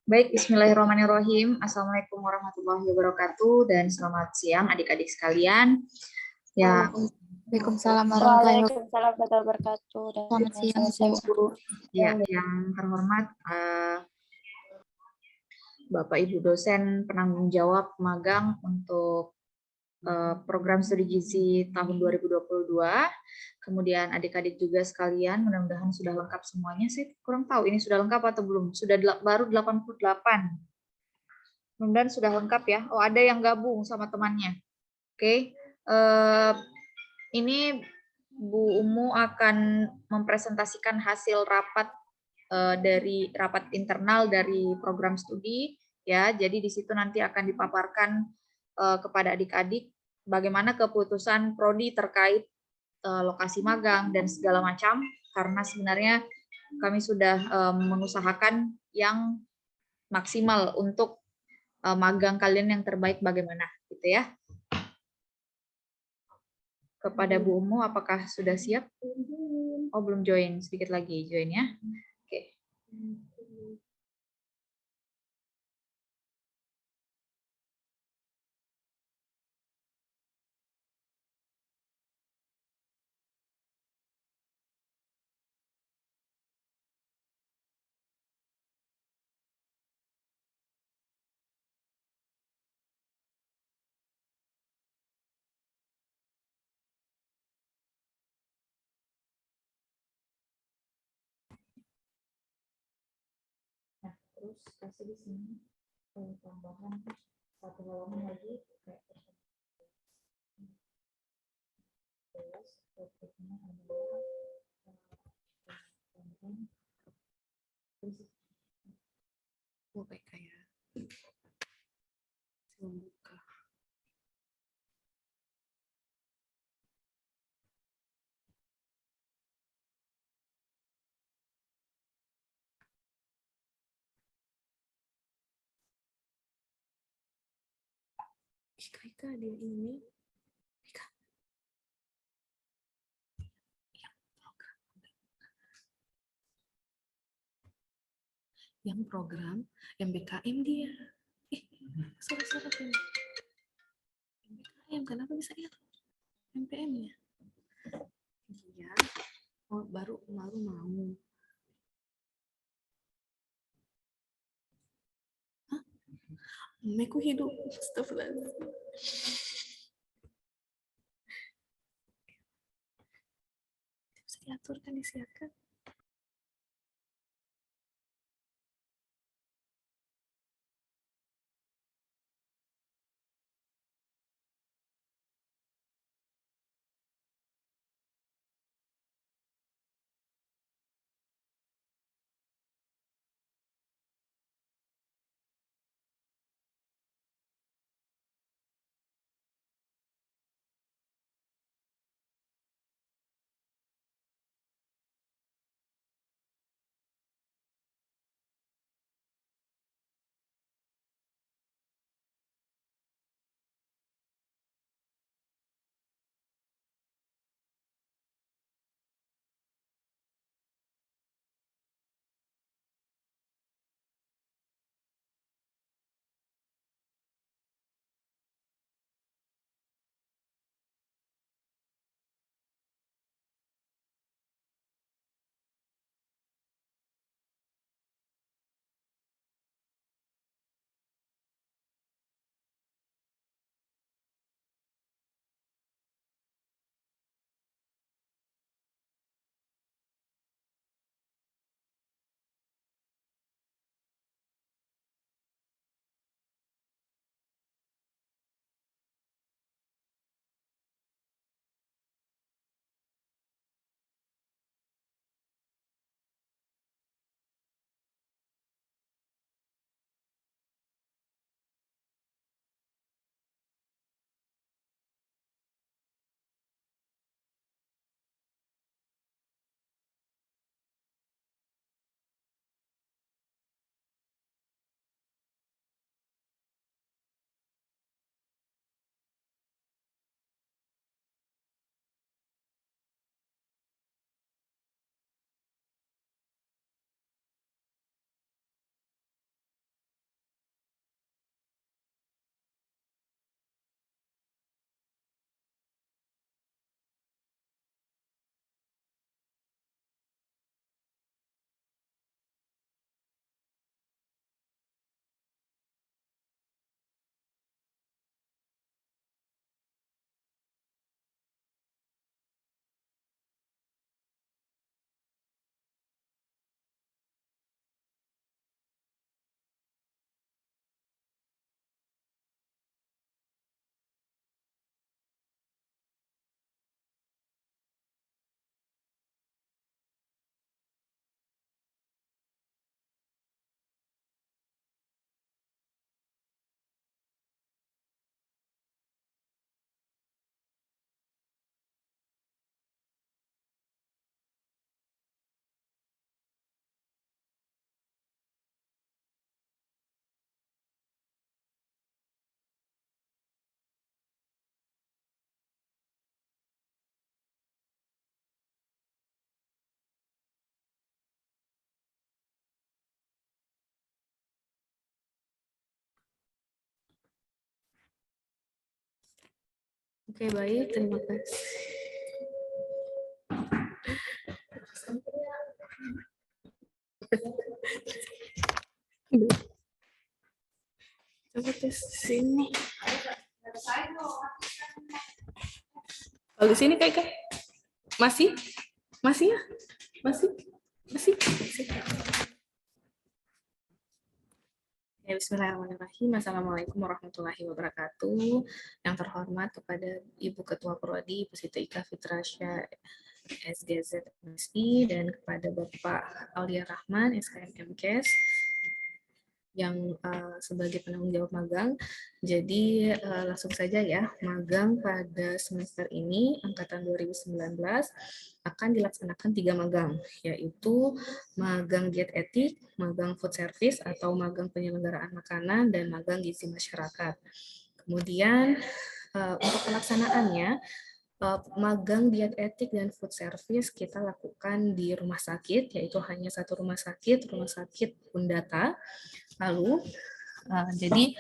Baik, bismillahirrahmanirrahim. Assalamualaikum warahmatullahi wabarakatuh dan selamat siang adik-adik sekalian. Ya, Waalaikumsalam warahmatullahi wabarakatuh. Waalaikumsalam warahmatullahi wabarakatuh. Selamat siang, Bu. ya, yang terhormat Bapak Ibu dosen penanggung jawab magang untuk program studi gizi tahun 2022. Kemudian adik-adik juga sekalian, mudah-mudahan sudah lengkap semuanya. Saya kurang tahu ini sudah lengkap atau belum. Sudah baru 88. Mudah-mudahan sudah lengkap ya. Oh, ada yang gabung sama temannya. Oke. Ini Bu Umu akan mempresentasikan hasil rapat dari rapat internal dari program studi ya. Jadi di situ nanti akan dipaparkan kepada adik-adik bagaimana keputusan prodi terkait lokasi magang dan segala macam, karena sebenarnya kami sudah mengusahakan yang maksimal untuk magang kalian yang terbaik bagaimana gitu ya. Kepada Bu Umu, apakah sudah siap? Oh, belum join, sedikit lagi join ya. Oke. Nah, terus kasih di sini tambahan satu halaman lagi kayak topiknya adalah kayak membuka. Ika ada ini. Ika. Yang program, yang BKM dia. Salah ini. BKM, kenapa bisa ya? MPM-nya. Iya. Oh, baru mau. Hah? Meku hidup. Astagfirullahaladzim. Bisa diatur kan, disiapkan. Oke, baik. Terima kasih. Coba tes sini. Kalau di sini kayak masih ya? Masih. Ya, bismillahirrahmanirrahim. Assalamualaikum warahmatullahi wabarakatuh. Yang terhormat kepada Ibu Ketua Prodi, Ibu Siti Ika Fitrasya, SGZ MSI, dan kepada Bapak Aulia Rahman, SKM MKes, yang sebagai penanggung jawab magang. Jadi langsung saja ya, magang pada semester ini, angkatan 2019, akan dilaksanakan 3 magang, yaitu magang diet etik, magang food service atau magang penyelenggaraan makanan, dan magang gizi masyarakat. Kemudian untuk pelaksanaannya, magang diet etik dan food service kita lakukan di rumah sakit, yaitu hanya satu rumah sakit Undata. Lalu, jadi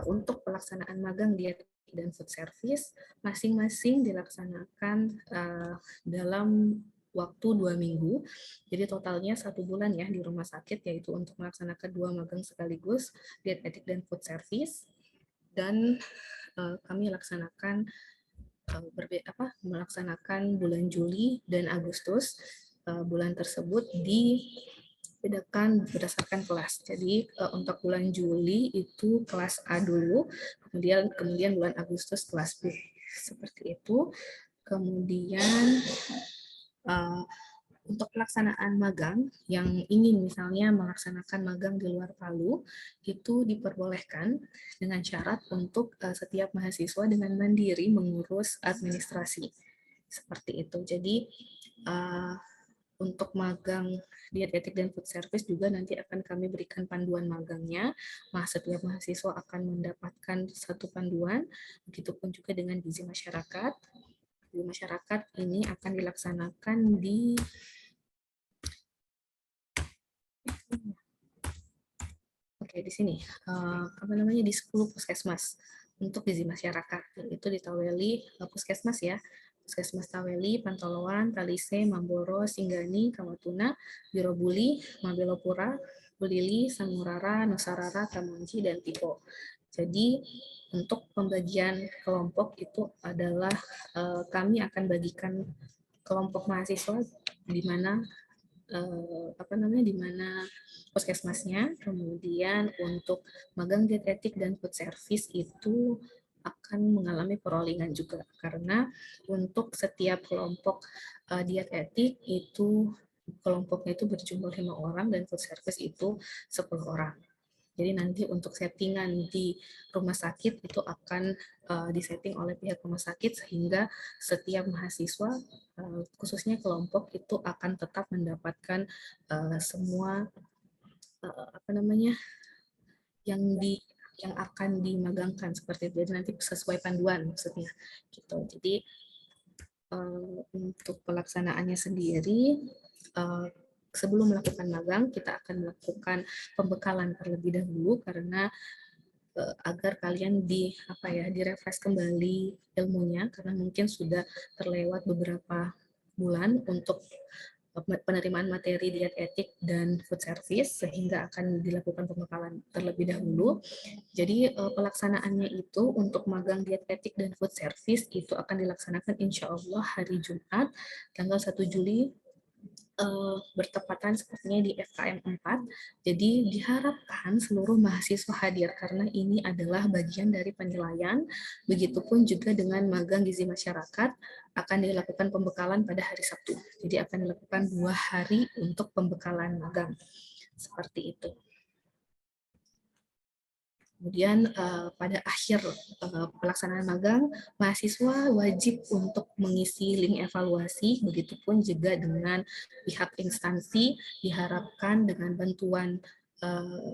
untuk pelaksanaan magang diet dan food service masing-masing dilaksanakan dalam waktu 2 minggu. Jadi totalnya 1 bulan ya di rumah sakit, yaitu untuk melaksanakan 2 magang sekaligus, diet etik dan food service. Dan kami melaksanakan bulan Juli dan Agustus. Bulan tersebut dibedakan berdasarkan kelas. Jadi untuk bulan Juli itu kelas A dulu, kemudian bulan Agustus kelas B. Seperti itu. Kemudian untuk pelaksanaan magang yang ingin misalnya melaksanakan magang di luar Palu, itu diperbolehkan dengan syarat untuk setiap mahasiswa dengan mandiri mengurus administrasi. Seperti itu. Jadi untuk magang diet etik dan food service juga nanti akan kami berikan panduan magangnya. Setiap mahasiswa akan mendapatkan satu panduan, begitupun juga dengan gizi masyarakat. Gizi masyarakat ini akan dilaksanakan di di sini, di 10 puskesmas untuk gizi masyarakat, yaitu di Taweli, puskesmas ya, Puskesmas Taweli, Pantoloan, Talise, Mamboro, Singgani, Kamatuna, Birobuli, Mabelopura, Bulili, Sangurara, Nusarara, Tamanji, dan Tipo. Jadi untuk pembagian kelompok itu adalah kami akan bagikan kelompok mahasiswa di mana di mana puskesmasnya. Kemudian untuk magang diet etik dan food service itu akan mengalami perolihan juga, karena untuk setiap kelompok diet etik itu kelompoknya itu berjumlah 5 orang dan food service itu 10 orang. Jadi nanti untuk settingan di rumah sakit itu akan disetting oleh pihak rumah sakit, sehingga setiap mahasiswa, khususnya kelompok, itu akan tetap mendapatkan semua yang akan dimagangkan seperti itu. Jadi nanti sesuai panduan maksudnya gitu. Jadi untuk pelaksanaannya sendiri, sebelum melakukan magang, kita akan melakukan pembekalan terlebih dahulu, karena agar kalian direfresh kembali ilmunya, karena mungkin sudah terlewat beberapa bulan untuk penerimaan materi diet etik dan food service, sehingga akan dilakukan pembekalan terlebih dahulu. Jadi pelaksanaannya itu untuk magang diet etik dan food service itu akan dilaksanakan insya Allah hari Jumat, tanggal 1 Juli, bertepatan sepertinya di FKM 4. Jadi diharapkan seluruh mahasiswa hadir, karena ini adalah bagian dari penilaian. Begitupun juga dengan magang gizi masyarakat akan dilakukan pembekalan pada hari Sabtu. Jadi akan dilakukan 2 hari untuk pembekalan magang. Seperti itu. Kemudian pada akhir pelaksanaan magang, mahasiswa wajib untuk mengisi link evaluasi, begitupun juga dengan pihak instansi, diharapkan dengan bantuan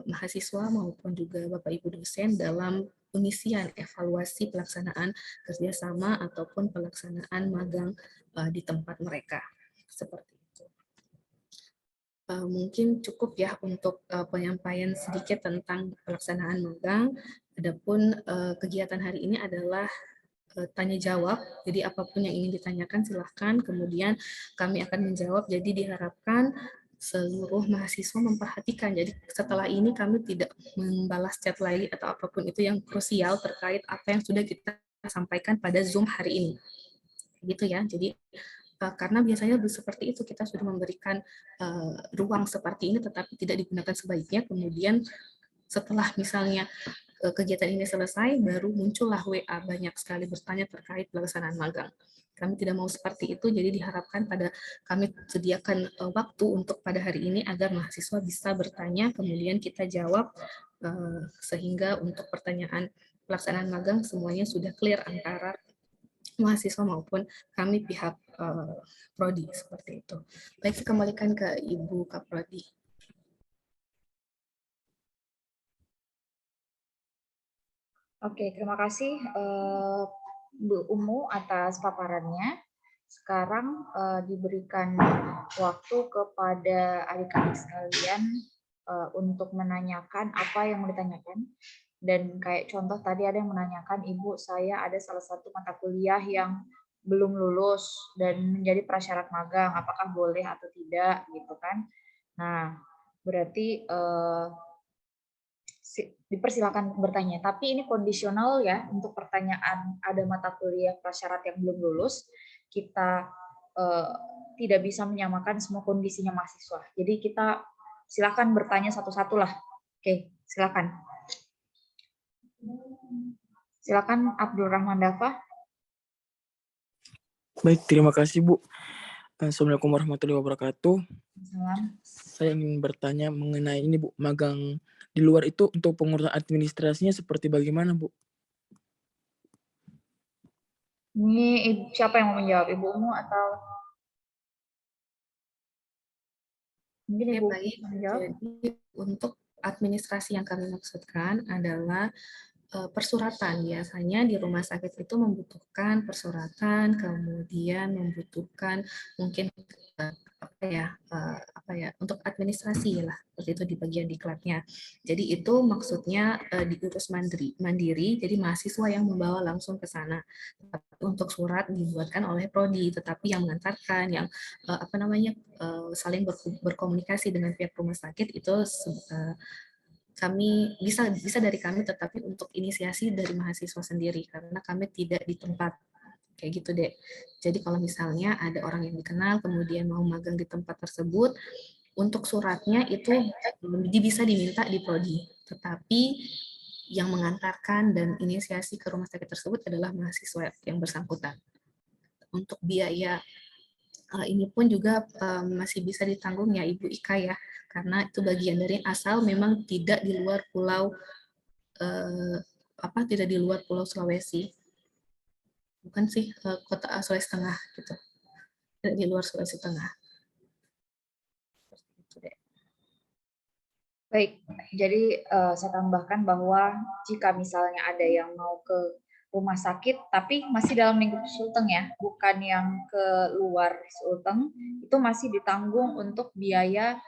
mahasiswa maupun juga Bapak Ibu dosen dalam pengisian evaluasi pelaksanaan kerjasama ataupun pelaksanaan magang di tempat mereka. Seperti itu. Mungkin cukup ya untuk penyampaian sedikit tentang pelaksanaan magang. Adapun kegiatan hari ini adalah tanya jawab. Jadi apapun yang ingin ditanyakan silahkan, kemudian kami akan menjawab. Jadi diharapkan seluruh mahasiswa memperhatikan. Jadi setelah ini kami tidak membalas chat lagi atau apapun itu yang krusial terkait apa yang sudah kita sampaikan pada Zoom hari ini. Gitu ya. Jadi karena biasanya seperti itu, kita sudah memberikan ruang seperti ini tetapi tidak digunakan sebaiknya, kemudian setelah misalnya kegiatan ini selesai, baru muncullah WA banyak sekali bertanya terkait pelaksanaan magang. Kami tidak mau seperti itu, jadi diharapkan kami sediakan waktu untuk pada hari ini agar mahasiswa bisa bertanya, kemudian kita jawab, sehingga untuk pertanyaan pelaksanaan magang semuanya sudah clear antara mahasiswa maupun kami pihak Prodi, seperti itu. Baik, saya kembalikan ke Ibu Kaprodi. Oke, terima kasih Bu Umu atas paparannya. Sekarang diberikan waktu kepada adik-adik sekalian untuk menanyakan apa yang mau ditanyakan. Dan kayak contoh tadi ada yang menanyakan, Ibu, saya ada salah satu mata kuliah yang belum lulus dan menjadi prasyarat magang, apakah boleh atau tidak, gitu kan? Nah, berarti dipersilakan bertanya. Tapi ini kondisional ya, untuk pertanyaan ada mata kuliah prasyarat yang belum lulus, kita tidak bisa menyamakan semua kondisinya mahasiswa. Jadi kita silakan bertanya satu-satu lah. Oke, silakan. Silakan Abdul Rahman Dafa. Baik, terima kasih Bu. Assalamualaikum warahmatullahi wabarakatuh. Salam. Saya ingin bertanya mengenai ini Bu, magang di luar itu untuk pengurusan administrasinya seperti bagaimana Bu? Ini siapa yang mau menjawab, Ibumu atau mungkin Ibu Baik, menjawab? jadi untuk administrasi yang kami maksudkan adalah persuratan. Biasanya di rumah sakit itu membutuhkan persuratan, kemudian membutuhkan mungkin untuk administrasi lah, seperti itu di bagian diklatnya. Jadi itu maksudnya diurus mandiri, jadi mahasiswa yang membawa langsung ke sana. Untuk surat dibuatkan oleh prodi, tetapi yang mengantarkan, yang saling berkomunikasi dengan pihak rumah sakit itu kami bisa dari kami, tetapi untuk inisiasi dari mahasiswa sendiri karena kami tidak di tempat, kayak gitu deh. Jadi kalau misalnya ada orang yang dikenal kemudian mau magang di tempat tersebut, untuk suratnya itu bisa diminta di prodi, tetapi yang mengantarkan dan inisiasi ke rumah sakit tersebut adalah mahasiswa yang bersangkutan. Untuk biaya ini pun juga masih bisa ditanggung ya Ibu Ika ya, karena itu bagian dari asal memang tidak di luar pulau tidak di luar pulau Sulawesi, bukan sih kota Sulawesi Tengah gitu, tidak di luar Sulawesi Tengah. Baik, jadi saya tambahkan bahwa jika misalnya ada yang mau ke rumah sakit, tapi masih dalam lingkup Sulteng ya, bukan yang ke luar Sulteng, itu masih ditanggung untuk biaya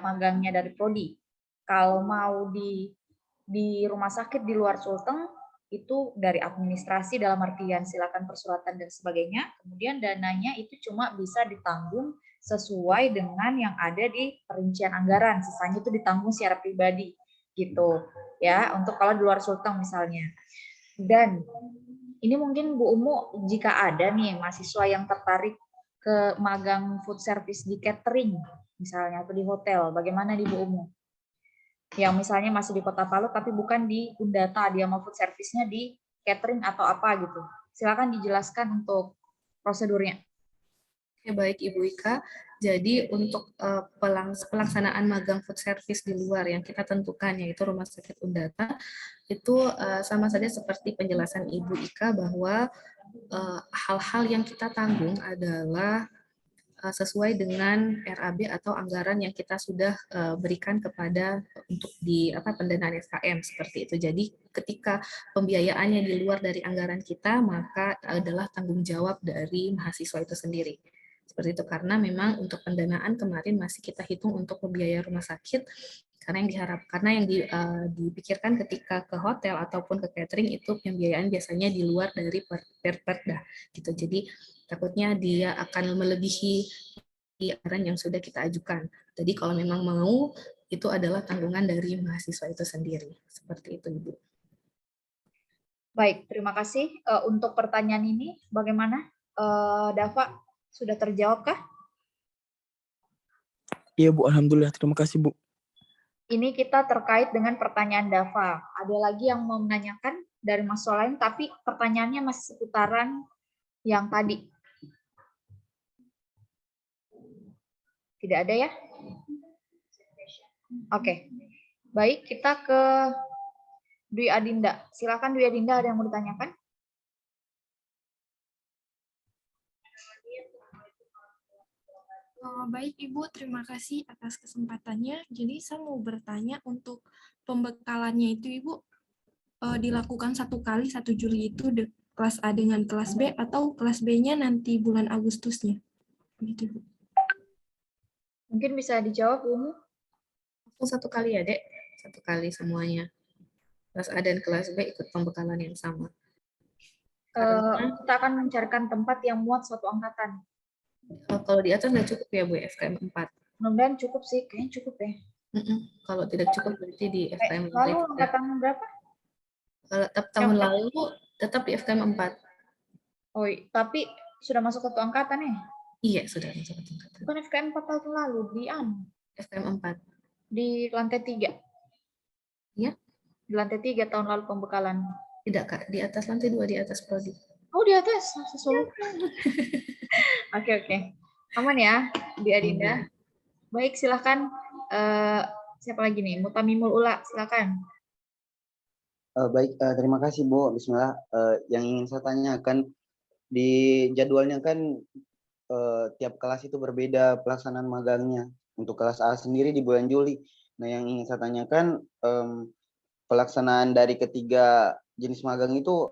magangnya dari prodi. Kalau mau di rumah sakit di luar Sulteng, itu dari administrasi dalam artian silakan persuratan dan sebagainya, kemudian dananya itu cuma bisa ditanggung sesuai dengan yang ada di perincian anggaran, sisanya itu ditanggung secara pribadi gitu ya, untuk kalau di luar Sulteng misalnya. Dan ini mungkin Bu Umu jika ada nih mahasiswa yang tertarik ke magang food service di catering misalnya atau di hotel, bagaimana di Bu Umu? Yang misalnya masih di Kota Palu tapi bukan di Undata, dia mau food service-nya di catering atau apa gitu. Silakan dijelaskan untuk prosedurnya. Oke, baik Ibu Ika. Jadi untuk pelaksanaan magang food service di luar yang kita tentukan yaitu Rumah Sakit Undata, itu sama saja seperti penjelasan Ibu Ika bahwa hal-hal yang kita tanggung adalah sesuai dengan RAB atau anggaran yang kita sudah berikan kepada untuk di pendanaan SKM seperti itu. Jadi ketika pembiayaannya di luar dari anggaran kita, maka adalah tanggung jawab dari mahasiswa itu sendiri. Seperti itu, karena memang untuk pendanaan kemarin masih kita hitung untuk biaya rumah sakit, Karena yang dipikirkan ketika ke hotel ataupun ke catering itu pembiayaan biasanya di luar dari perda gitu. Jadi takutnya dia akan melebihi anggaran yang sudah kita ajukan. Jadi kalau memang mau, itu adalah tanggungan dari mahasiswa itu sendiri. Seperti itu, Ibu. Baik, terima kasih. Untuk pertanyaan ini bagaimana? Dava, sudah terjawab kah? Iya Bu, alhamdulillah. Terima kasih Bu. Ini kita terkait dengan pertanyaan Dava. Ada lagi yang mau menanyakan dari mahasiswa lain, tapi pertanyaannya masih seputaran yang tadi. Tidak ada ya? Oke. Baik, kita ke Dwi Adinda. Silakan Dwi Adinda, ada yang mau ditanyakan? Baik Ibu, terima kasih atas kesempatannya. Jadi saya mau bertanya untuk pembekalannya itu Ibu dilakukan 1 kali 1 Juli itu kelas A dengan kelas B atau kelas B-nya nanti bulan Agustusnya? Gitu, Ibu. Mungkin bisa dijawab, Umu. Langsung 1 kali ya, Dek. 1 kali semuanya. Kelas A dan kelas B ikut pembekalan yang sama. Kita akan mencarikan tempat yang muat suatu angkatan. Kalau di atas nggak cukup ya Bu, FKM 4. Mudah-mudahan cukup sih, kayaknya cukup ya. Kalau tidak cukup berarti di FKM 5. Lalu angkatan berapa? Kalau tahun lalu tetap di FKM 4. Oh, tapi sudah masuk satu angkatan ya? Iya, sudah masuk satu angkatan. Bukan FKM 4 tahun lalu, di FKM 4. Di lantai 3. Iya. Di lantai 3 tahun lalu pembekalan. Tidak, Kak. Di atas lantai 2, di atas prodi. Oh, di atas. Oke. Aman ya, Di Adinda. Baik, silakan. Siapa lagi nih? Mutamimul Ula, silakan. Baik, terima kasih Bu. Bismillah. Yang ingin saya tanyakan, di jadwalnya kan tiap kelas itu berbeda pelaksanaan magangnya. Untuk kelas A sendiri di bulan Juli. Nah, yang ingin saya tanyakan, pelaksanaan dari ketiga jenis magang itu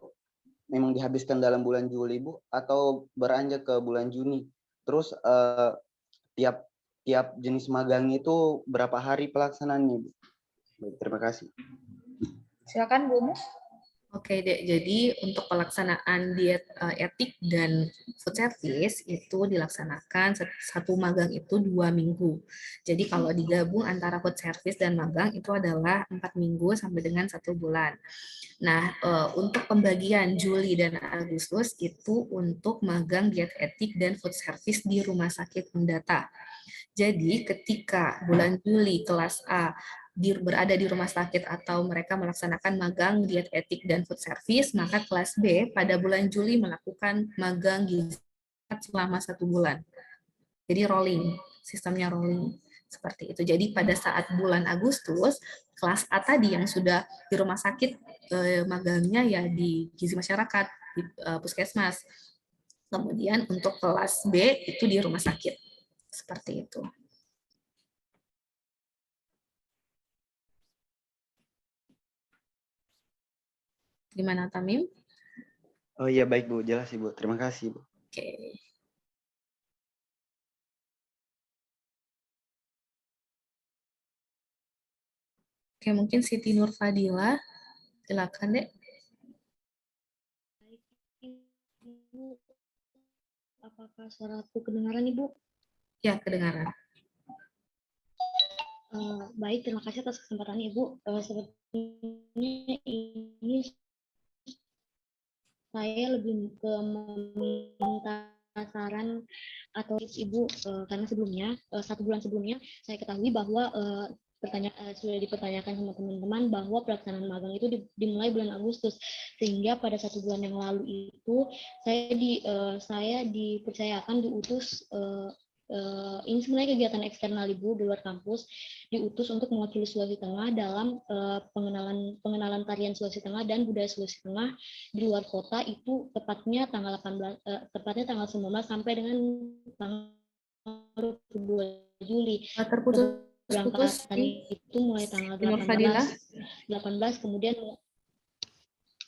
memang dihabiskan dalam bulan Juli, Bu, atau beranjak ke bulan Juni? Terus tiap jenis magang itu berapa hari pelaksanaannya, Bu? Baik, terima kasih. Silakan, Bu Mu. Oke, Dek. Jadi untuk pelaksanaan diet etik dan food service itu dilaksanakan satu magang itu 2 minggu. Jadi kalau digabung antara food service dan magang itu adalah 4 minggu sampai dengan 1 bulan. Nah, untuk pembagian Juli dan Agustus itu untuk magang diet etik dan food service di Rumah Sakit Mendata. Jadi ketika bulan Juli kelas A berada di rumah sakit atau mereka melaksanakan magang diet etik dan food service, maka kelas B pada bulan Juli melakukan magang gizi selama 1 bulan. Jadi rolling, sistemnya rolling seperti itu. Jadi pada saat bulan Agustus, kelas A tadi yang sudah di rumah sakit magangnya ya di gizi masyarakat, di puskesmas. Kemudian untuk kelas B itu di rumah sakit. Seperti itu. Gimana, Tamim? Oh iya, baik Bu, jelas Ibu. Terima kasih Bu. Oke. Oke, mungkin Siti Nur Fadila. Silakan, Dek. Ibu, apakah suaraku kedengaran, Ibu? Ya, kedengaran. Baik, terima kasih atas kesempatannya, Ibu. Sepertinya ini saya lebih ke meminta saran atau tips Ibu, karena sebelumnya 1 bulan sebelumnya saya ketahui bahwa sudah dipertanyakan sama teman-teman bahwa pelaksanaan magang itu dimulai bulan Agustus, sehingga pada 1 bulan yang lalu itu saya dipercayakan diutus ini sebenarnya kegiatan eksternal Ibu di luar kampus, diutus untuk mewakili Sulawesi Tengah dalam pengenalan tarian Sulawesi Tengah dan budaya Sulawesi Tengah di luar kota, itu tepatnya tanggal 19 sampai dengan tanggal 2 Juli. Terputus-putus itu mulai tanggal 18 kemudian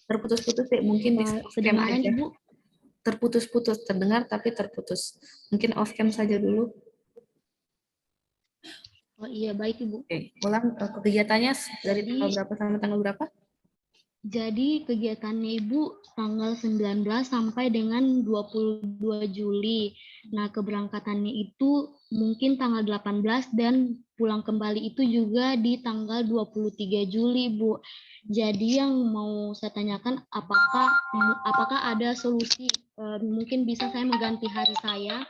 terputus-putus, Dek. Mungkin di kedengaran Ibu. Terdengar tapi terputus. Mungkin off cam saja dulu. Oh iya, baik Ibu. Oke, ulang kegiatannya dari Jadi- tanggal berapa sampai tanggal berapa? Jadi kegiatannya Ibu tanggal 19 sampai dengan 22 Juli. Nah, keberangkatannya itu mungkin tanggal 18 dan pulang kembali itu juga di tanggal 23 Juli, Bu. Jadi yang mau saya tanyakan apakah ada solusi mungkin bisa saya mengganti hari saya?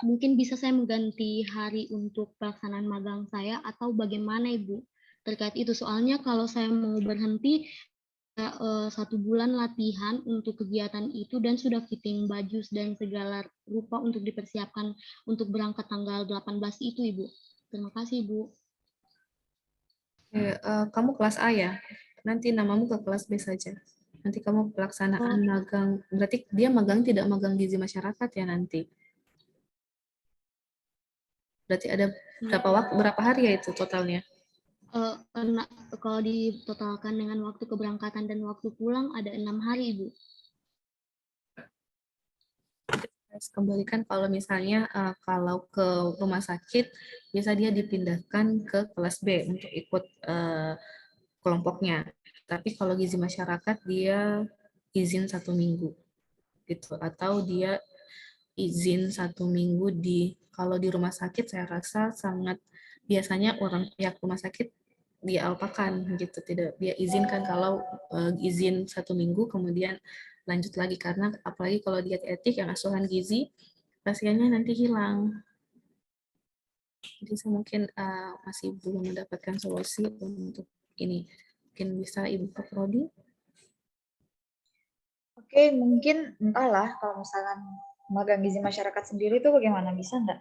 Mungkin bisa saya mengganti hari untuk pelaksanaan magang saya atau bagaimana Ibu? Terkait itu soalnya kalau saya mau berhenti 1 bulan latihan untuk kegiatan itu dan sudah fitting baju dan segala rupa untuk dipersiapkan untuk berangkat tanggal 18 itu, Ibu. Terima kasih, Ibu. Kamu kelas A ya? Nanti namamu ke kelas B saja. Nanti kamu pelaksanaan magang. Berarti dia magang tidak magang gizi masyarakat ya nanti? Berarti ada berapa hari ya itu totalnya? Kalau ditotalkan dengan waktu keberangkatan dan waktu pulang ada 6 hari, Ibu. Kembalikan kalau misalnya kalau ke rumah sakit bisa dia dipindahkan ke kelas B untuk ikut kelompoknya. Tapi kalau gizi masyarakat dia izin 1 minggu gitu, atau dia izin 1 minggu kalau di rumah sakit saya rasa sangat biasanya orang pihak rumah sakit dialpakan gitu, tidak dia izinkan kalau izin 1 minggu kemudian lanjut lagi, karena apalagi kalau diet etik yang asuhan gizi pasiennya nanti hilang. Jadi saya mungkin masih belum mendapatkan solusi untuk ini. Mungkin bisa Ibu Prodi. Oke, mungkin entahlah kalau misalkan magang gizi masyarakat sendiri itu bagaimana, bisa enggak?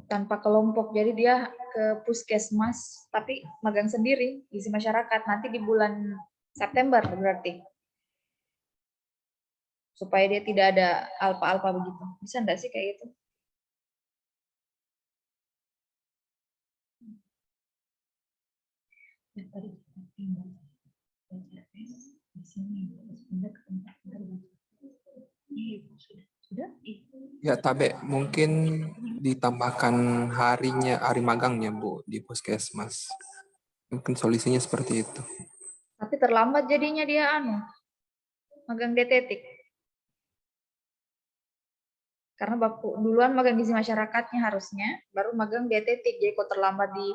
Tanpa kelompok, jadi dia ke puskesmas, tapi magang sendiri, gizi masyarakat, nanti di bulan September berarti. Supaya dia tidak ada alpa-alpa begitu. Bisa enggak sih kayak gitu? Ya, Tabe, mungkin ditambahkan hari magangnya, Bu, di puskesmas. Mungkin solusinya seperti itu. Tapi terlambat jadinya dia magang dietetik. Karena duluan magang gizi masyarakatnya harusnya, baru magang dietetik. Jadi kalau terlambat di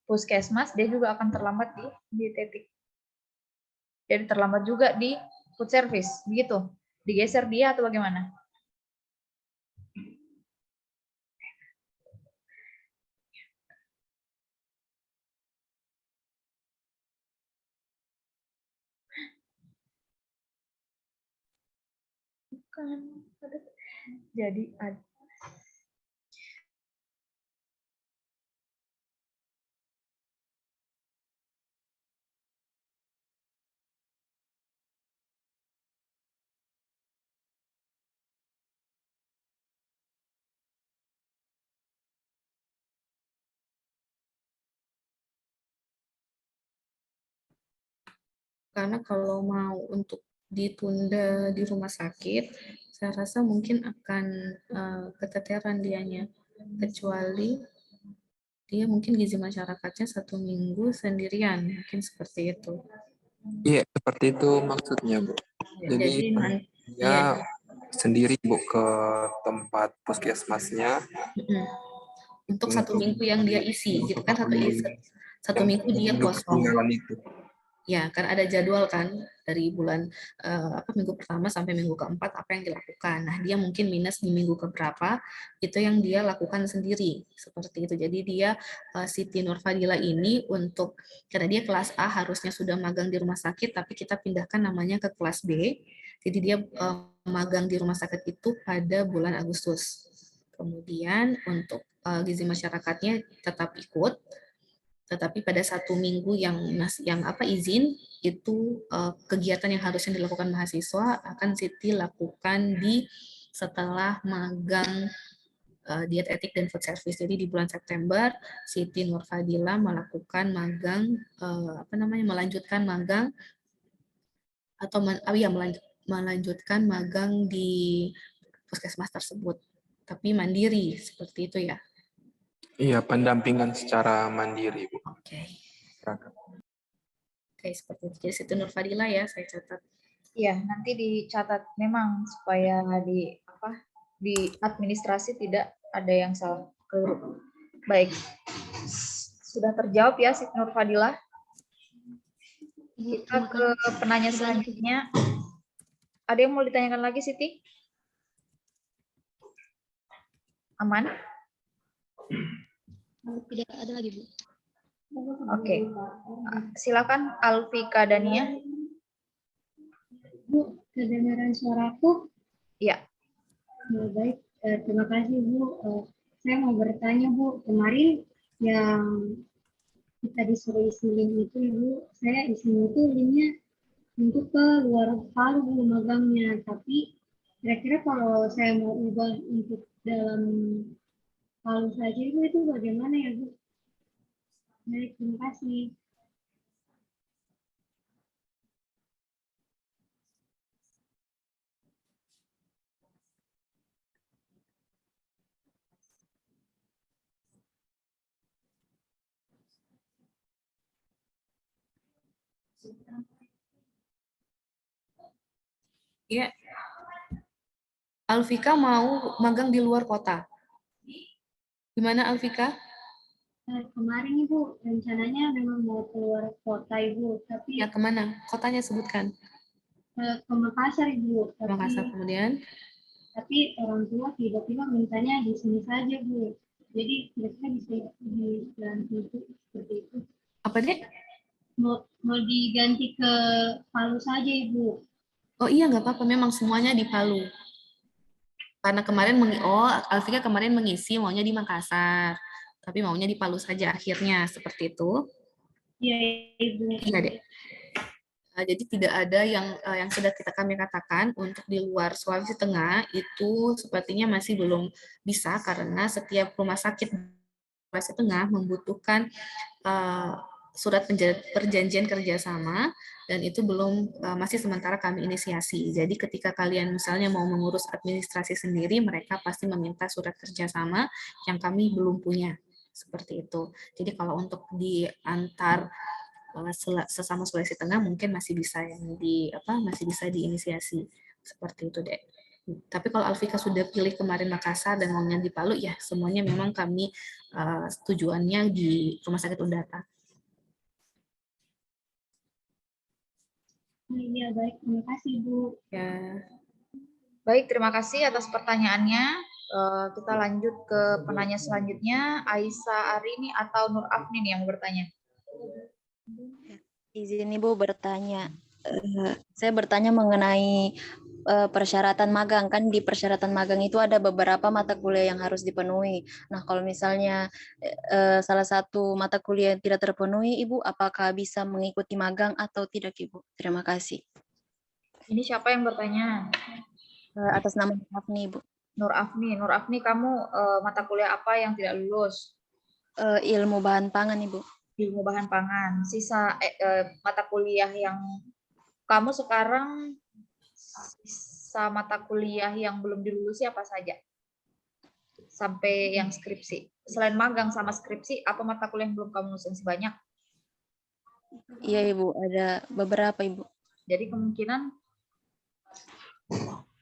puskesmas, dia juga akan terlambat di dietetik. Jadi terlambat juga di food service, begitu. Digeser dia atau bagaimana? Bukan. Jadi Karena kalau mau untuk ditunda di rumah sakit, saya rasa mungkin akan keteteran dianya. Kecuali dia mungkin gizi masyarakatnya 1 minggu sendirian, mungkin seperti itu. Iya, seperti itu maksudnya, Bu. Jadi dia sendiri, Bu, ke tempat puskesmasnya. Untuk 1 minggu yang dia isi, gitu kan, satu minggu dia kosong. Ya, kan ada jadwal kan dari bulan minggu pertama sampai minggu keempat apa yang dilakukan. Nah, dia mungkin minus di minggu keberapa itu yang dia lakukan sendiri seperti itu. Jadi dia Siti Nurfadila ini karena dia kelas A harusnya sudah magang di rumah sakit, tapi kita pindahkan namanya ke kelas B. Jadi dia magang di rumah sakit itu pada bulan Agustus. Kemudian untuk gizi masyarakatnya tetap ikut. Tetapi pada 1 minggu yang izin itu kegiatan yang harusnya dilakukan mahasiswa akan Siti lakukan setelah magang diet etik dan food service. Jadi di bulan September Siti Nurfadila melakukan magang melanjutkan magang melanjutkan magang di puskesmas tersebut. tapi mandiri, seperti itu ya. Iya, pendampingan secara mandiri, Bu. Oke, seperti itu. Jadi situ Nurfadila ya, saya catat. Iya, nanti dicatat memang supaya di administrasi tidak ada yang salah keliru. Baik, sudah terjawab ya Siti Nurfadila. Kita ke penanya selanjutnya. Ada yang mau ditanyakan lagi, Siti? Aman? Tidak ada lagi, Bu. Oke. Silakan Alfika Dania. Bu, kedengaran suaraku? Iya. Baik, terima kasih Bu. Saya mau bertanya Bu, kemarin yang kita disuruh isi link itu Bu, saya isinya itu linknya untuk ke luar Palu Bu magangnya, tapi kira-kira kalau saya mau ubah untuk dalam Palu saja Bu, itu bagaimana ya Bu? Baik, terima kasih. Ya, Alfika mau magang di luar kota. Gimana Alfika? Kemarin Ibu, rencananya memang mau keluar kota Ibu, tapi Ya kemana? Kotanya sebutkan. ke Makassar Ibu. Ke Makassar kemudian. Tapi orang tua tiba-tiba mintanya di sini saja Bu. Jadi kira-kira bisa diganti itu seperti itu. Apa deh? Mau diganti ke Palu saja Ibu. Oh iya, nggak apa-apa. Memang semuanya di Palu. Karena kemarin, Alfika kemarin mengisi maunya di Makassar. Tapi maunya di Palu saja akhirnya. Seperti itu. Iya, Ibu. Iya, Dek. Jadi tidak ada yang sudah kami katakan untuk di luar Sulawesi Tengah itu sepertinya masih belum bisa karena setiap rumah sakit Sulawesi Tengah membutuhkan surat perjanjian kerjasama dan itu belum masih sementara kami inisiasi. Jadi ketika kalian misalnya mau mengurus administrasi sendiri, mereka pasti meminta surat kerjasama yang kami belum punya. Seperti itu. Jadi kalau untuk di antar sesama Sulawesi Tengah mungkin masih bisa masih bisa diinisiasi seperti itu deh. Tapi kalau Alfika sudah pilih kemarin Makassar dan maunya di Palu ya semuanya memang kami tujuannya di Rumah Sakit Undata. Iya baik, terima kasih Bu. Ya. Baik, terima kasih atas pertanyaannya. Kita lanjut ke penanya selanjutnya, Aisyah Arini atau Nur Afnin yang bertanya. Izin Ibu bertanya. Saya bertanya mengenai persyaratan magang. Kan di persyaratan magang itu ada beberapa mata kuliah yang harus dipenuhi. Nah, kalau misalnya salah satu mata kuliah yang tidak terpenuhi, Ibu, apakah bisa mengikuti magang atau tidak, Ibu? Terima kasih. Ini siapa yang bertanya? Atas nama Nur Afni, Ibu. Nur Afni. Nur Afni, kamu mata kuliah apa yang tidak lulus? Ilmu bahan pangan, Ibu. Ilmu bahan pangan. Sisa mata kuliah yang kamu sekarang, sisa mata kuliah yang belum dilulusi apa saja? Sampai yang skripsi. Selain magang sama skripsi, apa mata kuliah yang belum kamu lulus? Yang banyak? Iya, Ibu. Ada beberapa, Ibu. Jadi kemungkinan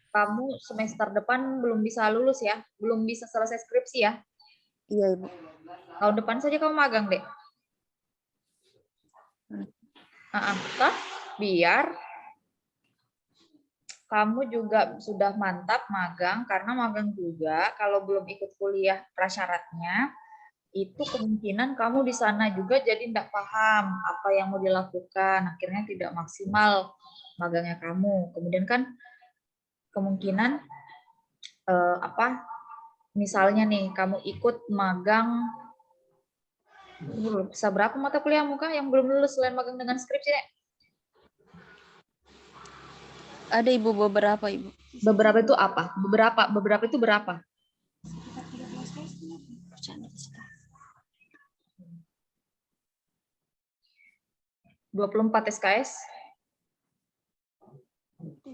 kamu semester depan belum bisa lulus ya? Belum bisa selesai skripsi ya? Iya, Ibu. Tahun depan saja kamu magang, Dek. Biar kamu juga sudah mantap magang, karena magang juga kalau belum ikut kuliah prasyaratnya, itu kemungkinan kamu di sana juga jadi tidak paham apa yang mau dilakukan, akhirnya tidak maksimal magangnya kamu. Kemudian kan kemungkinan misalnya nih kamu ikut magang, bisa berapa mata kuliahmu kah yang belum lulus selain magang dengan skripsi, Nek? Ada Ibu beberapa, Ibu. Beberapa itu apa? Beberapa itu berapa? 24 SKS?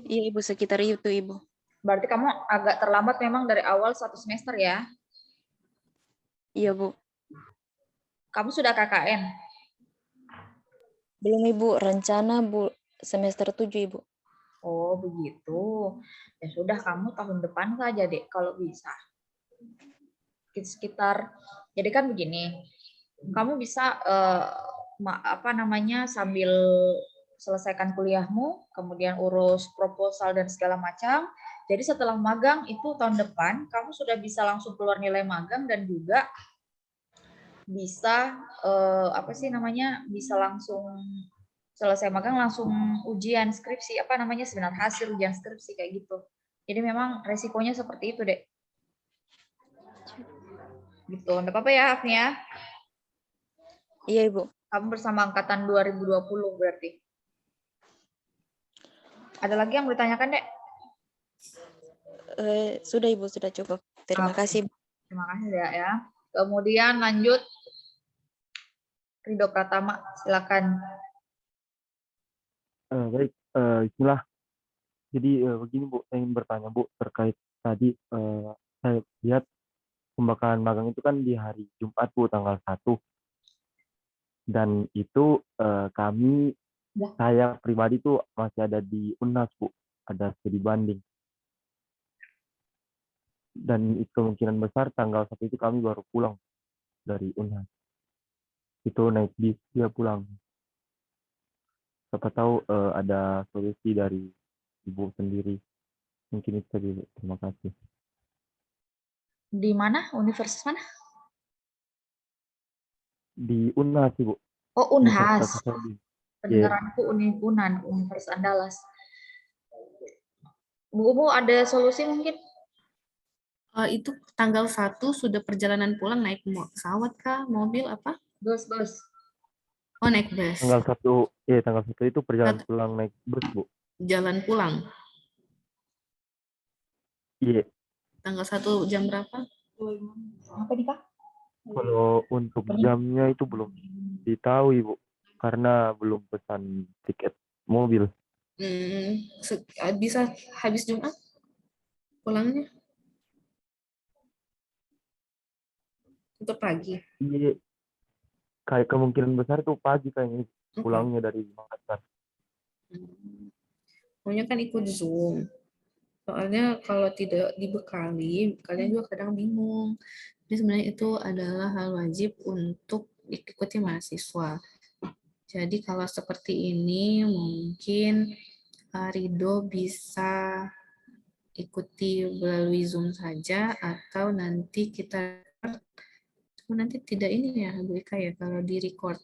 Iya, Ibu, sekitar itu, Ibu. Berarti kamu agak terlambat memang dari awal 1 semester ya? Iya, Bu. Kamu sudah KKN? Belum, Ibu. Rencana semester 7, Ibu. Oh, begitu. Ya sudah, kamu tahun depan saja, Dek, kalau bisa. Sekitar, jadi kan begini, kamu bisa sambil selesaikan kuliahmu, kemudian urus proposal dan segala macam. Jadi setelah magang itu tahun depan, kamu sudah bisa langsung keluar nilai magang dan juga bisa bisa langsung selesai magang langsung ujian skripsi, sebenarnya hasil ujian skripsi kayak gitu. Jadi memang resikonya seperti itu, Dek. Gitu, enggak apa-apa ya, Afni ya? Iya, Ibu. Kamu bersama angkatan 2020 berarti. Ada lagi yang ditanyakan, Dek? Sudah, Ibu, sudah cukup. Terima kasih. Terima kasih, Dek ya. Kemudian lanjut Ridho Pratama, silakan. Baik, Bismillah. Jadi begini Bu, saya ingin bertanya Bu terkait tadi saya lihat pembekalan magang itu kan di hari Jumat Bu, tanggal 1. Dan itu saya pribadi tuh masih ada di UNAS Bu, ada studi banding. Dan itu kemungkinan besar tanggal 1 itu kami baru pulang dari UNAS. Itu naik bis dia pulang. Siapa tahu ada solusi dari Ibu sendiri. Mungkin itu saja, Bu. Terima kasih. Di mana? Universitas mana? Di UNHAS, Ibu. Oh, UNHAS. Yeah. Pendengaranku Unibunan, Universitas Andalas. Bu, ada solusi mungkin? Itu tanggal 1 sudah perjalanan pulang naik pesawat kah? Mobil apa? Bus. Oh, naik bus. Tanggal 1 itu perjalanan pulang naik bus, Bu. Jalan pulang? Iya. Tanggal 1 jam berapa? Apa nih, Kak? Kalau untuk jamnya itu belum ditahu, Ibu. Karena belum pesan tiket mobil. Bisa habis Jumat pulangnya? Untuk pagi? Iya. Kayak kemungkinan besar tuh pagi kayaknya pulangnya dari Makassar. Pokoknya kan ikut Zoom. Soalnya kalau tidak dibekali, kalian juga kadang bingung. Jadi sebenarnya itu adalah hal wajib untuk diikuti mahasiswa. Jadi kalau seperti ini mungkin Ridho bisa ikuti melalui Zoom saja atau nanti nanti tidak ini ya Bu Ika ya kalau di record.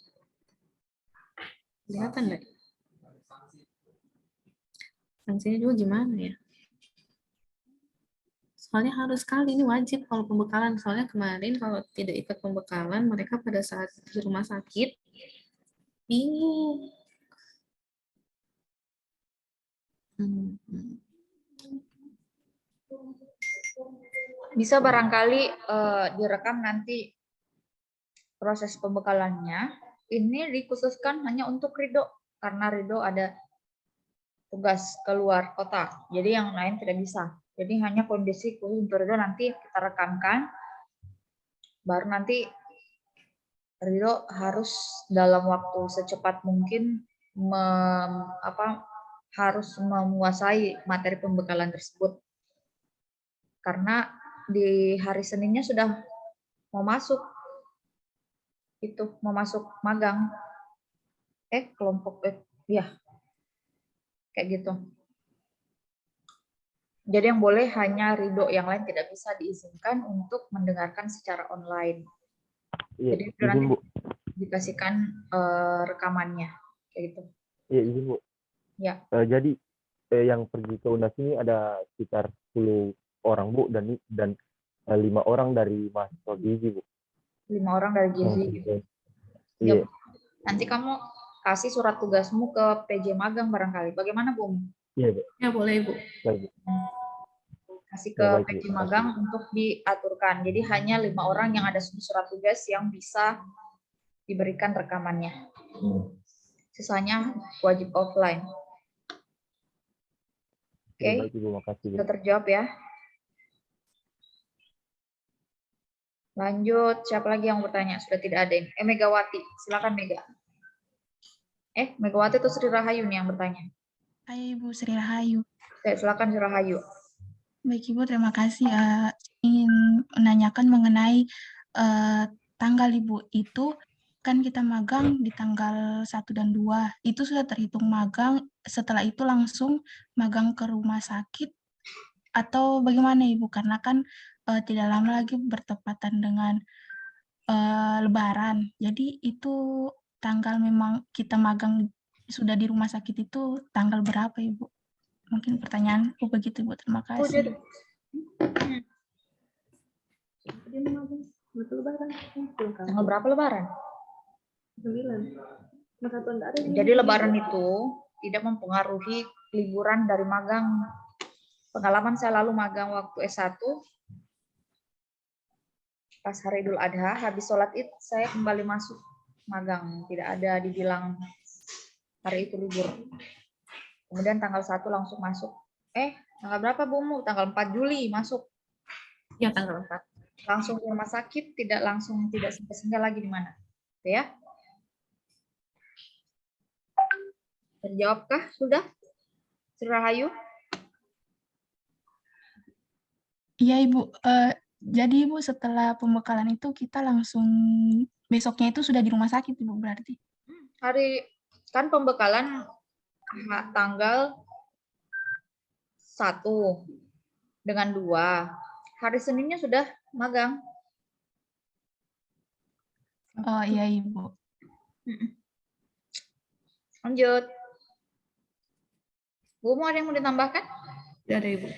Kelihatan nggak? Sanksinya juga gimana ya? Soalnya harus sekali, ini wajib kalau pembekalan. Soalnya kemarin kalau tidak ikut pembekalan, mereka pada saat di rumah sakit, bingung. Bisa barangkali direkam nanti proses pembekalannya. Ini dikhususkan hanya untuk Ridho, karena Ridho ada tugas keluar kota. Jadi yang lain tidak bisa. Jadi hanya kondisi khusus untuk Ridho nanti kita rekamkan. Baru nanti Ridho harus dalam waktu secepat mungkin harus menguasai materi pembekalan tersebut. Karena di hari Seninnya sudah mau masuk magang. Kayak gitu. Jadi yang boleh hanya Ridho, yang lain tidak bisa diizinkan untuk mendengarkan secara online. Iya, jadi itu nanti dikasihkan rekamannya, kayak gitu. Iya, izin Bu. Ya. Jadi yang pergi ke UNAS ini ada sekitar 10 orang Bu dan 5 orang dari mahasiswa gizi Bu. 5 orang dari gizi. Iya. Nanti kamu kasih surat tugasmu ke PJ Magang barangkali. Bagaimana Bu? Iya Bu. Ya boleh Bu. Baik, Bu. Kasih ke PJ Magang untuk diaturkan. Jadi hanya 5 orang yang ada surat tugas yang bisa diberikan rekamannya. Sisanya wajib offline. Oke, baik Ibu, makasih Bu. sudah terjawab ya. Lanjut, siapa lagi yang bertanya? Sudah tidak ada ini. Megawati, silakan Mega. Megawati itu Sri Rahayu nih yang bertanya. Hai Ibu Sri Rahayu. Silakan Sri Rahayu. Baik Ibu, terima kasih. Ingin menanyakan mengenai tanggal Ibu itu, kan kita magang di tanggal 1 dan 2. Itu sudah terhitung magang, setelah itu langsung magang ke rumah sakit atau bagaimana Ibu? Karena kan tidak lama lagi bertepatan dengan Lebaran. Jadi itu tanggal memang kita magang sudah di rumah sakit itu tanggal berapa Ibu? Mungkin pertanyaanku begitu Ibu. Terima kasih. Tanggal berapa Lebaran? 9. Jadi Lebaran itu tidak mempengaruhi liburan dari magang. Pengalaman saya lalu magang waktu S1, pas hari Idul Adha, habis sholat Id, saya kembali masuk magang. Tidak ada dibilang hari itu libur. Kemudian tanggal 1 langsung masuk. Tanggal berapa Bu? Tanggal 4 Juli masuk. Ya, tanggal 4. Langsung ke rumah sakit, tidak singgah lagi di mana. Oke ya. Terjawabkah? Sudah? Sri Rahayu? Iya Ibu, jadi Ibu setelah pembekalan itu kita langsung besoknya itu sudah di rumah sakit Ibu berarti? Kan pembekalan tanggal 1 dengan 2. Hari Seninnya sudah magang. Oh iya Ibu. Lanjut. Bu, mau ada yang mau ditambahkan? Tidak ada Ibu.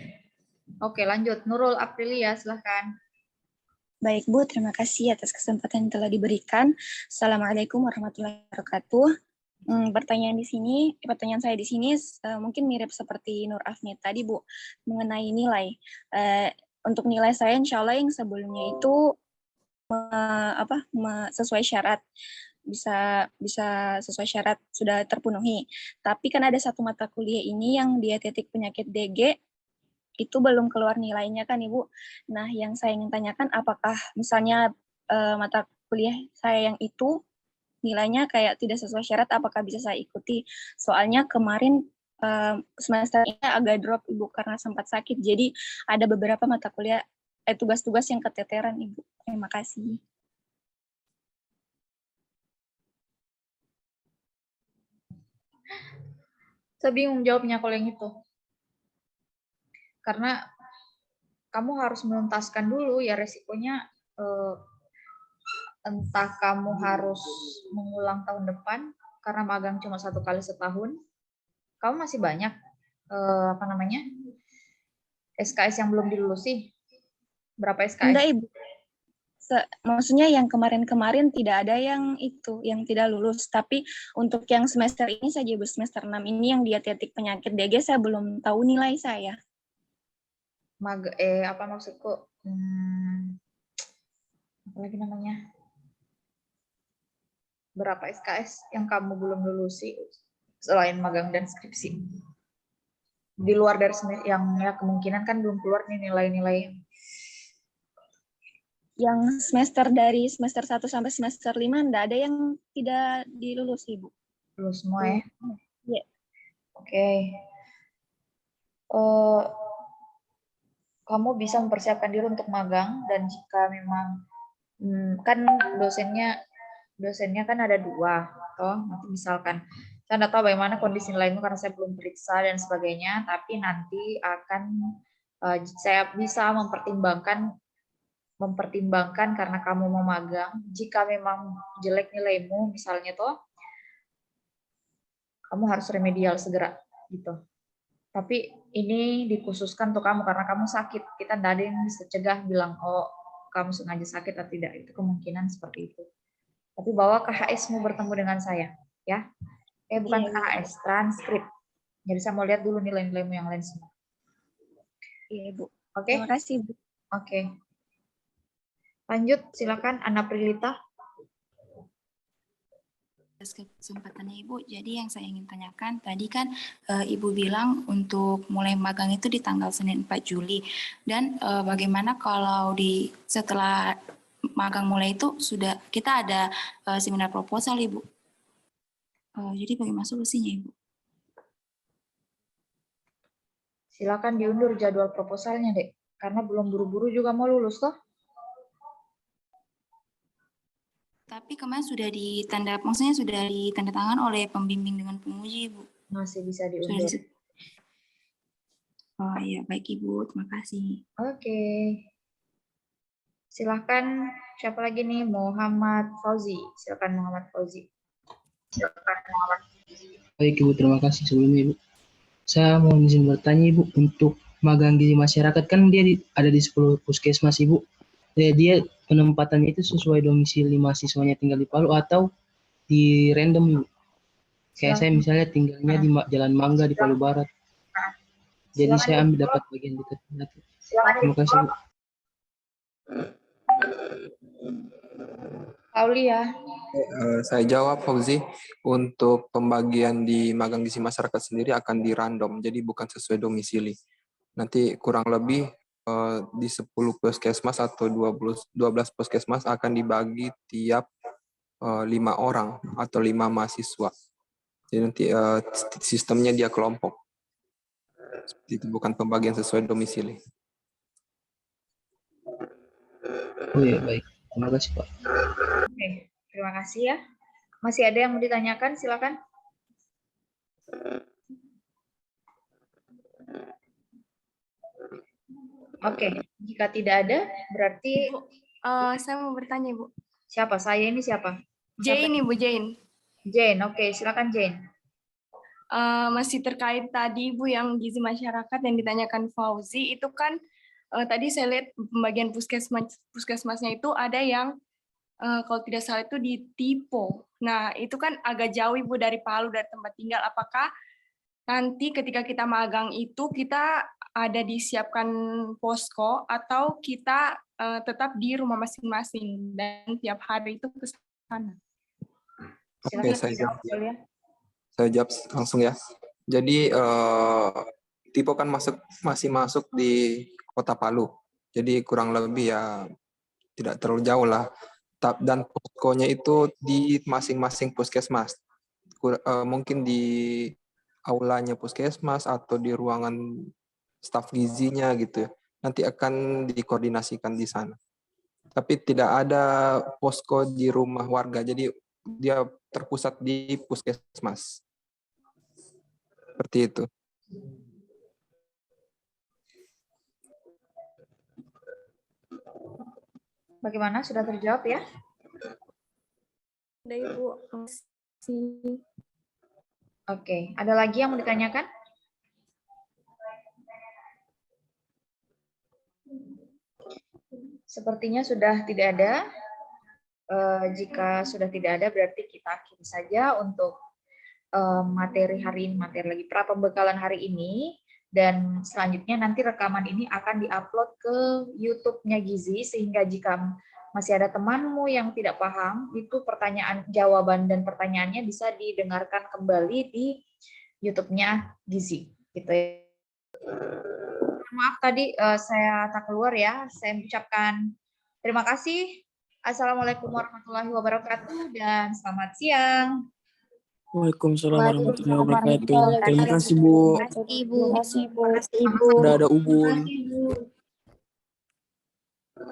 Oke, lanjut. Nurul Aprilia, silahkan. Baik Bu, terima kasih atas kesempatan yang telah diberikan. Assalamualaikum warahmatullahi wabarakatuh. Pertanyaan saya di sini mungkin mirip seperti Nur Afni tadi Bu, mengenai nilai. Untuk nilai saya insya Allah yang sebelumnya itu sesuai syarat, bisa sesuai syarat sudah terpenuhi. Tapi kan ada satu mata kuliah ini yang dietetik penyakit DG itu belum keluar nilainya kan Ibu. Nah, yang saya ingin tanyakan apakah misalnya mata kuliah saya yang itu nilainya kayak tidak sesuai syarat, apakah bisa saya ikuti? Soalnya kemarin semester ini agak drop Ibu karena sempat sakit. Jadi ada beberapa mata kuliah tugas-tugas yang keteteran Ibu. Terima kasih. Saya bingung jawabnya kalau yang itu. Karena kamu harus menuntaskan dulu ya resikonya, entah kamu harus mengulang tahun depan karena magang cuma 1 kali setahun. Kamu masih banyak SKS yang belum dilulusi. Berapa SKS? Enggak Ibu. Maksudnya yang kemarin-kemarin tidak ada yang tidak lulus. Tapi untuk yang semester ini saja Ibu, semester 6 ini yang dietetik penyakit DG saya belum tahu nilai saya. Apa maksudku? Apa lagi namanya? Berapa SKS yang kamu belum lulusi selain magang dan skripsi? Di luar dari yang ya kemungkinan kan belum keluar nih nilai-nilai. Yang semester dari semester 1 sampai semester 5 enggak ada yang tidak dilulus Ibu. Lulus semua ya? Iya. Oke. Kamu bisa mempersiapkan diri untuk magang, dan jika memang kan dosennya kan ada 2, nanti misalkan saya tidak tahu bagaimana kondisi lainmu karena saya belum periksa dan sebagainya, tapi nanti akan saya bisa mempertimbangkan karena kamu mau magang. Jika memang jelek nilaimu misalnya kamu harus remedial segera gitu. Tapi ini dikhususkan untuk kamu karena kamu sakit. Kita tidak ada yang bisa cegah bilang, oh kamu sengaja sakit atau tidak. Itu kemungkinan seperti itu. Tapi bawa KHS-mu bertemu dengan saya. Ya, bukan KHS, transkrip. Jadi saya mau lihat dulu nilai-nilaimu yang lain semua. Iya Bu. Oke? Terima kasih Bu. Oke. Lanjut, silakan Ana Prilita. kesempatannya Ibu. Jadi yang saya ingin tanyakan tadi kan Ibu bilang untuk mulai magang itu di tanggal Senin 4 Juli. Dan bagaimana kalau setelah magang mulai itu sudah kita ada seminar proposal Ibu. Jadi bagaimana solusinya Ibu? Silakan diundur jadwal proposalnya, Dek. Karena belum buru-buru juga mau lulus toh. Tapi kemarin maksudnya sudah ditandatangan oleh pembimbing dengan penguji, Ibu. Masih bisa diundur. Oh iya, baik Ibu, terima kasih. Oke. Silahkan, siapa lagi nih? Muhammad Fauzi. Silahkan Muhammad Fauzi. Baik Ibu, terima kasih sebelumnya Ibu. Saya mau izin bertanya Ibu, untuk magang gizi masyarakat kan dia ada di 10 puskesmas Ibu. Dia penempatannya itu sesuai domisili mahasiswanya tinggal di Palu atau di random Ibu. Kayak saya misalnya tinggalnya di Jalan Mangga di Palu Barat. Jadi saya ambil dapat bagian dekat. Terima kasih Ibu. Aulia. Saya jawab Fauzi, untuk pembagian di magang gizi masyarakat sendiri akan di random, jadi bukan sesuai domisili. Nanti kurang lebih di 10 puskesmas atau 12 puskesmas akan dibagi tiap 5 orang atau 5 mahasiswa. Jadi nanti sistemnya dia kelompok. Itu bukan pembagian sesuai domisili. Oh iya, baik. Terima kasih Pak. Oke, terima kasih ya. Masih ada yang mau ditanyakan? Silakan. Oke, jika tidak ada, berarti Ibu, saya mau bertanya, Ibu. Siapa? Saya ini siapa? Jane, Ibu Jane. Jane, oke, silakan Jane. Masih terkait tadi Ibu yang gizi masyarakat yang ditanyakan Fauzi, itu kan tadi saya lihat pembagian puskesmasnya itu ada yang kalau tidak salah itu di Tipo. Nah, itu kan agak jauh Ibu dari Palu, dari tempat tinggal. Apakah nanti ketika kita magang itu kita ada disiapkan posko atau kita tetap di rumah masing-masing dan tiap hari itu ke sana? Oke, saya jawab langsung ya. Jadi Tipo kan masih masuk di Kota Palu. Jadi kurang lebih ya tidak terlalu jauh lah. Dan poskonya itu di masing-masing puskesmas. Mungkin di aulanya puskesmas atau di ruangan staf gizinya gitu ya. Nanti akan dikoordinasikan di sana. Tapi tidak ada posko di rumah warga. Jadi dia terpusat di puskesmas. Seperti itu. Bagaimana? Sudah terjawab ya? Ada Ibu. Oke, ada lagi yang mau ditanyakan? Sepertinya sudah tidak ada. Jika sudah tidak ada, berarti kita akhiri saja untuk materi hari ini, materi lagi pra-pembekalan hari ini. Dan selanjutnya nanti rekaman ini akan diupload ke YouTube-nya Gizi, sehingga jika masih ada temanmu yang tidak paham, itu pertanyaan, jawaban dan pertanyaannya bisa didengarkan kembali di YouTube-nya Gizi. Gitu ya. Maaf tadi saya tak keluar ya. Saya mengucapkan terima kasih. Assalamualaikum warahmatullahi wabarakatuh dan selamat siang. Waalaikumsalam warahmatullahi wabarakatuh. Terima kasih Bu. Terima kasih Bu. Udah ada Ubul. Terima kasih Bu.